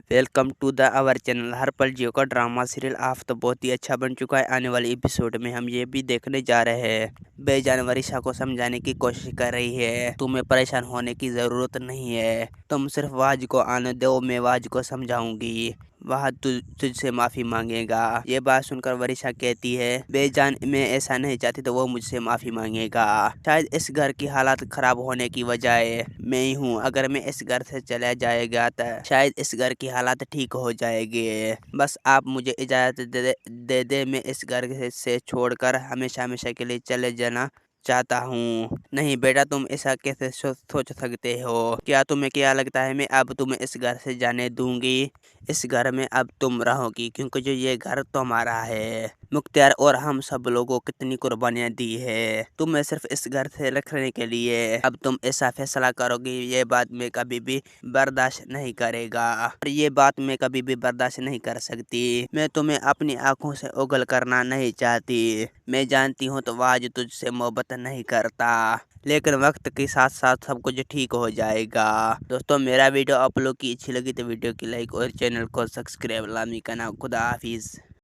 Welcome to the our channel. हर पल जियो का ड्रामा सीरियल आप तो बहुत ही अच्छा बन चुका है। आने वाले एपिसोड में हम ये भी देखने जा रहे हैं, बेजान वरिशा को समझाने की कोशिश कर रही है। तुम्हें परेशान होने की जरूरत नहीं है, तुम सिर्फ वाज को आने दो, मैं वाज को समझाऊंगी, वह तुझसे माफी मांगेगा। ये बात सुनकर वरिशा कहती है, बेजान मैं ऐसा नहीं चाहती तो वो मुझसे माफी मांगेगा। शायद इस घर की हालात खराब होने की वजह मैं ही हूँ। अगर मैं इस घर से चला जाएगा तो शायद इस घर की हालात ठीक हो जाएगी। बस आप मुझे इजाजत दे मैं इस घर से छोड़कर हमेशा हमेशा के लिए चले जाना चाहता हूँ। नहीं बेटा, तुम ऐसा कैसे सोच सकते हो? क्या तुम्हें क्या लगता है मैं अब तुम्हें इस घर से जाने दूंगी? इस घर में अब तुम रहोगी, क्योंकि जो ये घर तुम्हारा है। मुख्तियार और हम सब लोगों कितनी कुर्बानियां दी है तुम्हें सिर्फ इस घर से रखने के लिए। अब तुम ऐसा फैसला करोगी, ये बात मैं कभी भी बर्दाश्त नहीं करेगा, और ये बात मैं कभी भी बर्दाश्त नहीं कर सकती। मैं तुम्हें अपनी आंखों से ओझल करना नहीं चाहती। मैं जानती हूँ तो आज तुझसे मोहब्बत नहीं करता, लेकिन वक्त के साथ साथ सब कुछ ठीक हो जाएगा। दोस्तों, मेरा वीडियो आप लोग की अच्छी लगी तो वीडियो की लाइक और चैनल को सब्सक्राइब लामी करना। खुदा हाफिज।